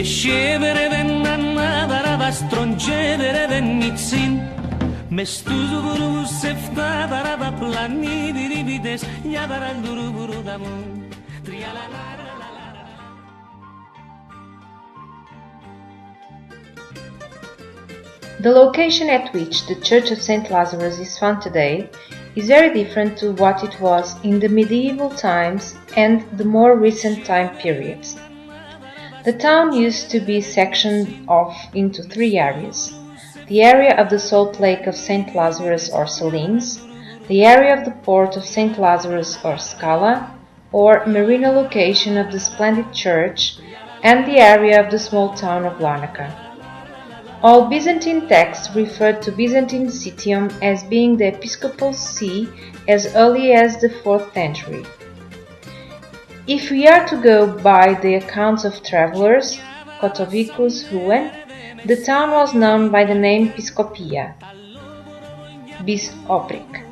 scevere vennanna darava strongevere vennizin mestuzu guru sefta darava plani dirivides yadara guru guru damun trialala. The location at which the Church of St. Lazarus is found today is very different to what it was in the medieval times and the more recent time periods. The town used to be sectioned off into three areas: the area of the salt lake of St. Lazarus or Salines, the area of the port of St. Lazarus or Scala, or marina location of the splendid church, and the area of the small town of Larnaca. All Byzantine texts referred to Byzantine Citium as being the episcopal see as early as the 4th century. If we are to go by the accounts of travelers, Cotovicus Huen, the town was known by the name Piscopia, Bisopric.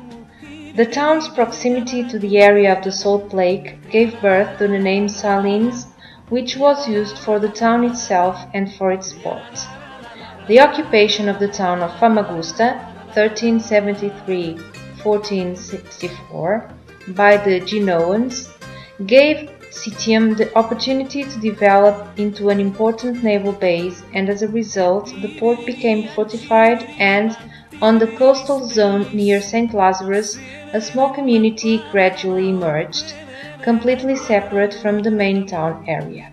The town's proximity to the area of the Salt Lake gave birth to the name Salines, which was used for the town itself and for its port. The occupation of the town of Famagusta, 1373–1464, by the Genoans gave Citium the opportunity to develop into an important naval base, and as a result the port became fortified, and on the coastal zone near St. Lazarus a small community gradually emerged, completely separate from the main town area.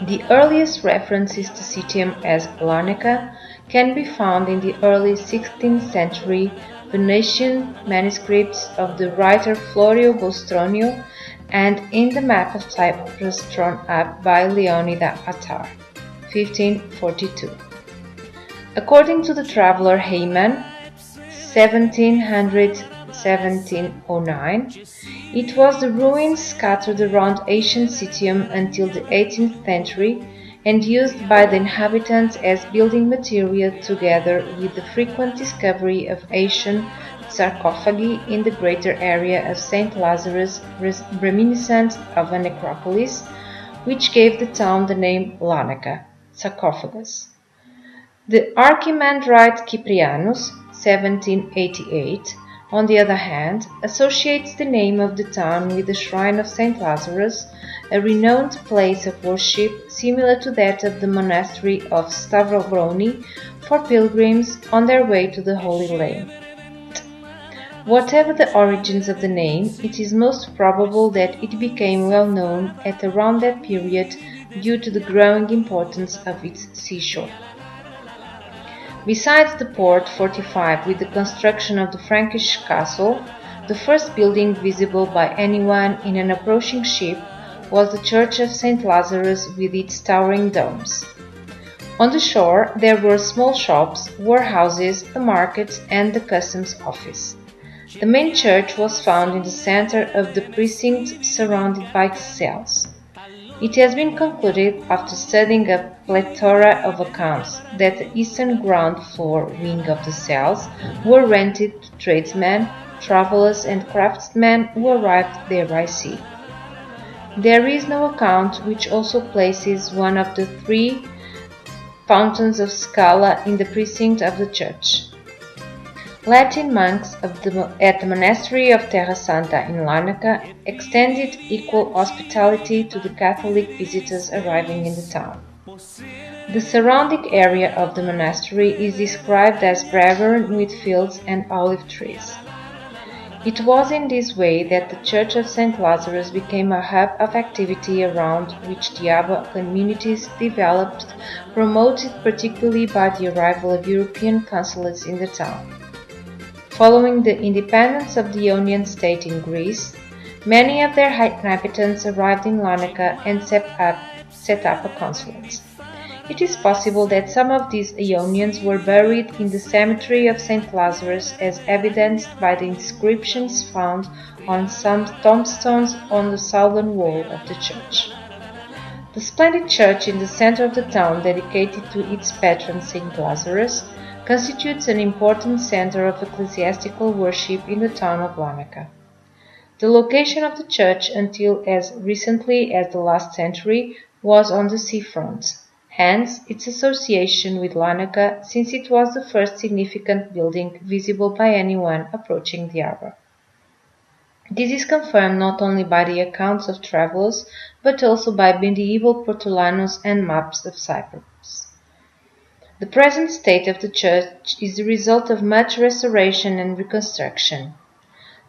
The earliest references to Citium as Larnaca can be found in the early 16th century Venetian manuscripts of the writer Florio Bostronio and in the map of Cyprus drawn up by Leonida Attar, 1542. According to the traveler Heyman, 1700–1709, it was the ruins scattered around ancient Citium until the 18th century and used by the inhabitants as building material, together with the frequent discovery of ancient sarcophagi in the greater area of St. Lazarus, reminiscent of a necropolis, which gave the town the name Larnaca, sarcophagus. The Archimandrite Cyprianus, 1788, on the other hand, associates the name of the town with the shrine of St. Lazarus, a renowned place of worship similar to that of the monastery of Stavrobroni for pilgrims on their way to the Holy Land. Whatever the origins of the name, it is most probable that it became well known at around that period due to the growing importance of its seashore. Besides the port fortified with the construction of the Frankish castle, the first building visible by anyone in an approaching ship was the Church of St. Lazarus with its towering domes. On the shore there were small shops, warehouses, a market, and the customs office. The main church was found in the center of the precinct, surrounded by cells. It has been concluded, after studying a plethora of accounts, that the eastern ground floor wing of the cells were rented to tradesmen, travelers, and craftsmen who arrived there by sea. There is no account which also places one of the three fountains of Scala in the precinct of the church. Latin monks at the monastery of Terra Santa in Larnaca extended equal hospitality to the Catholic visitors arriving in the town. The surrounding area of the monastery is described as barren with fields and olive trees. It was in this way that the Church of St. Lazarus became a hub of activity around which the Abba communities developed, promoted particularly by the arrival of European consulates in the town. Following the independence of the Ionian state in Greece, many of their inhabitants arrived in Larnaca and set up a consulate. It is possible that some of these Ionians were buried in the cemetery of St. Lazarus, as evidenced by the inscriptions found on some tombstones on the southern wall of the church. The splendid church in the center of the town, dedicated to its patron St. Lazarus, constitutes an important center of ecclesiastical worship in the town of Larnaca. The location of the church until as recently as the last century was on the seafront, hence its association with Larnaca, since it was the first significant building visible by anyone approaching the harbour. This is confirmed not only by the accounts of travellers, but also by medieval portolanos and maps of Cyprus. The present state of the church is the result of much restoration and reconstruction.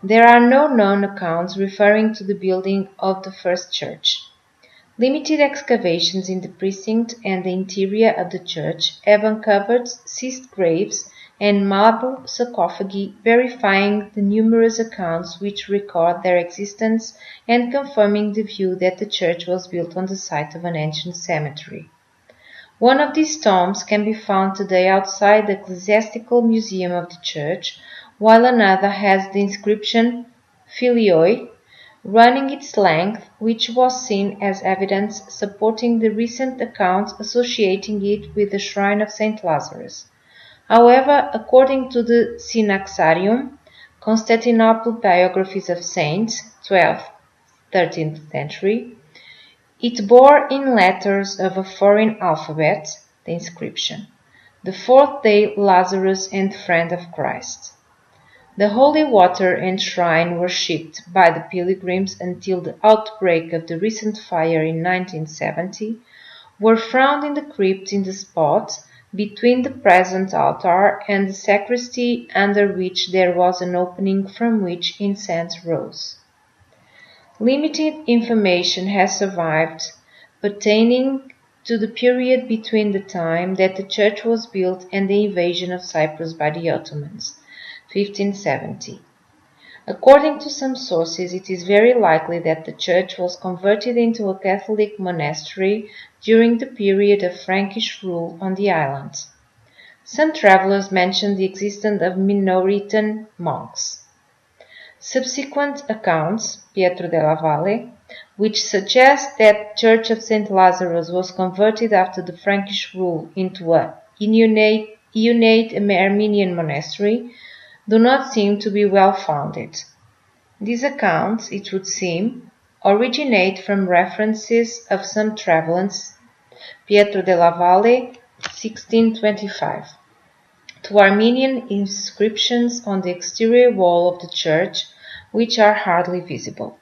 There are no known accounts referring to the building of the first church. Limited excavations in the precinct and the interior of the church have uncovered seized graves and marble sarcophagi, verifying the numerous accounts which record their existence and confirming the view that the church was built on the site of an ancient cemetery. One of these tombs can be found today outside the Ecclesiastical Museum of the church, while another has the inscription Filioi running its length, which was seen as evidence supporting the recent accounts associating it with the shrine of St. Lazarus. However, according to the Synaxarium, Constantinople biographies of saints, 12th-13th century, it bore in letters of a foreign alphabet the inscription, "The fourth day Lazarus and friend of Christ." The holy water and shrine worshipped by the pilgrims until the outbreak of the recent fire in 1970 were found in the crypt in the spot between the present altar and the sacristy, under which there was an opening from which incense rose. Limited information has survived pertaining to the period between the time that the church was built and the invasion of Cyprus by the Ottomans, 1570. According to some sources, it is very likely that the church was converted into a Catholic monastery during the period of Frankish rule on the island. Some travelers mention the existence of Minoritan monks. Subsequent accounts, Pietro della Valle, which suggest that Church of St. Lazarus was converted after the Frankish rule into a Iunate Armenian monastery, do not seem to be well founded. These accounts, it would seem, originate from references of some travelers, Pietro della Valle, 1625, to Armenian inscriptions on the exterior wall of the church, which are hardly visible.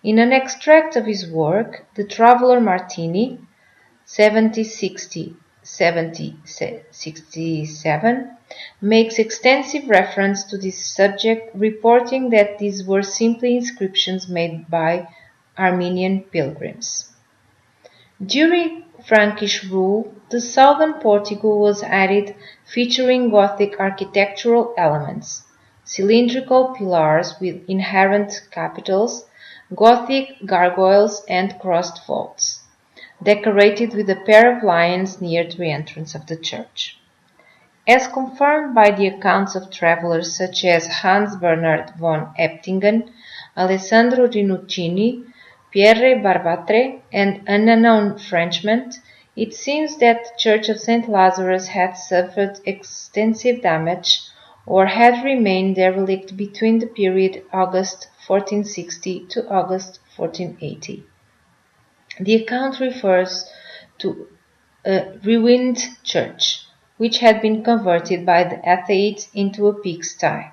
In an extract of his work, the traveller Martini, 7067, makes extensive reference to this subject, reporting that these were simply inscriptions made by Armenian pilgrims. During Frankish rule, the southern portico was added, featuring Gothic architectural elements, cylindrical pillars with inherent capitals, Gothic gargoyles and crossed vaults, decorated with a pair of lions near the entrance of the church. As confirmed by the accounts of travelers such as Hans Bernhard von Eptingen, Alessandro Rinuccini, Pierre Barbatre, and an unknown Frenchman, it seems that the Church of St. Lazarus had suffered extensive damage or had remained derelict between the period August 1460 to August 1480. The account refers to a ruined church, which had been converted by the atheists into a pigsty.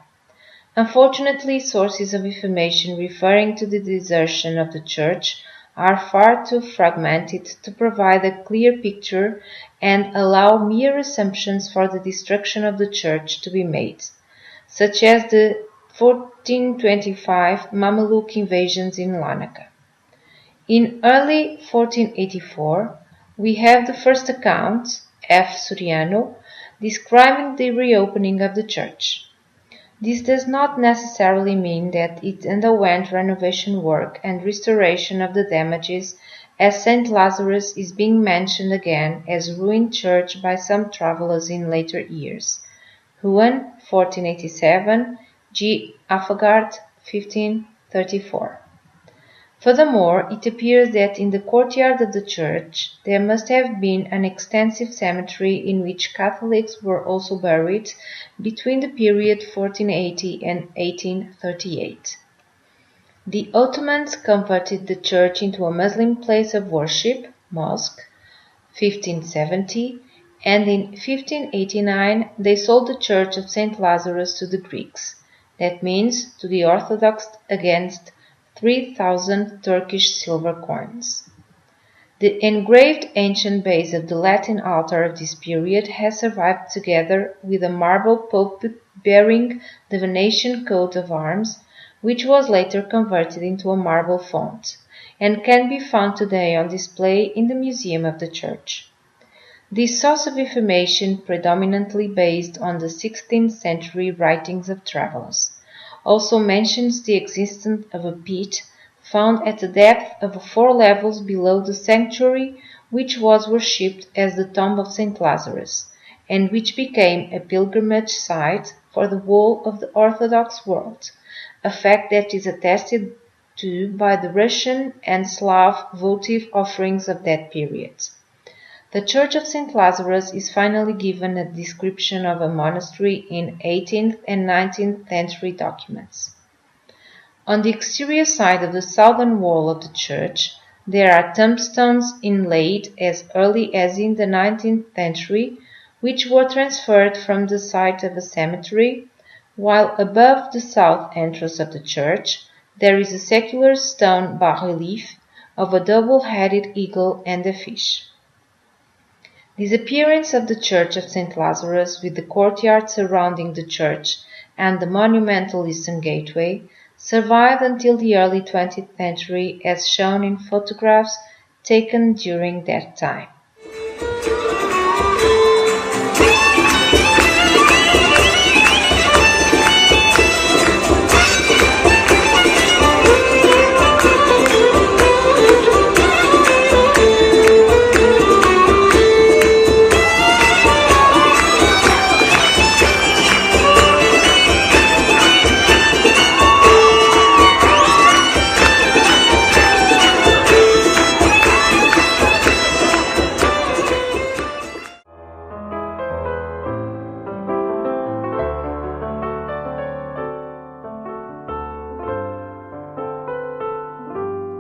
Unfortunately, sources of information referring to the desertion of the church are far too fragmented to provide a clear picture and allow mere assumptions for the destruction of the church to be made, such as the 1425 Mameluke invasions in Larnaca. In early 1484, we have the first account, F. Suriano, describing the reopening of the church. This does not necessarily mean that it underwent renovation work and restoration of the damages, as St. Lazarus is being mentioned again as ruined church by some travelers in later years. Huon, 1487, G. Affagard, 1534. Furthermore, it appears that in the courtyard of the church there must have been an extensive cemetery in which Catholics were also buried between the period 1480 and 1838. The Ottomans converted the church into a Muslim place of worship, mosque, 1570, and in 1589 they sold the church of St. Lazarus to the Greeks, that means to the Orthodox, against 3,000 Turkish silver coins. The engraved ancient base of the Latin altar of this period has survived together with a marble pulpit bearing the Venetian coat of arms, which was later converted into a marble font, and can be found today on display in the museum of the church. This source of information, predominantly based on the 16th century writings of travelers, also mentions the existence of a pit found at a depth of 4 levels below the sanctuary, which was worshipped as the tomb of St. Lazarus, and which became a pilgrimage site for the whole of the Orthodox world, a fact that is attested to by the Russian and Slav votive offerings of that period. The Church of St. Lazarus is finally given a description of a monastery in 18th and 19th century documents. On the exterior side of the southern wall of the church, there are tombstones inlaid as early as in the 19th century, which were transferred from the site of a cemetery, while above the south entrance of the church there is a secular stone bas-relief of a double-headed eagle and a fish. This appearance of the Church of St. Lazarus, with the courtyard surrounding the church and the monumental eastern gateway, survived until the early 20th century as shown in photographs taken during that time.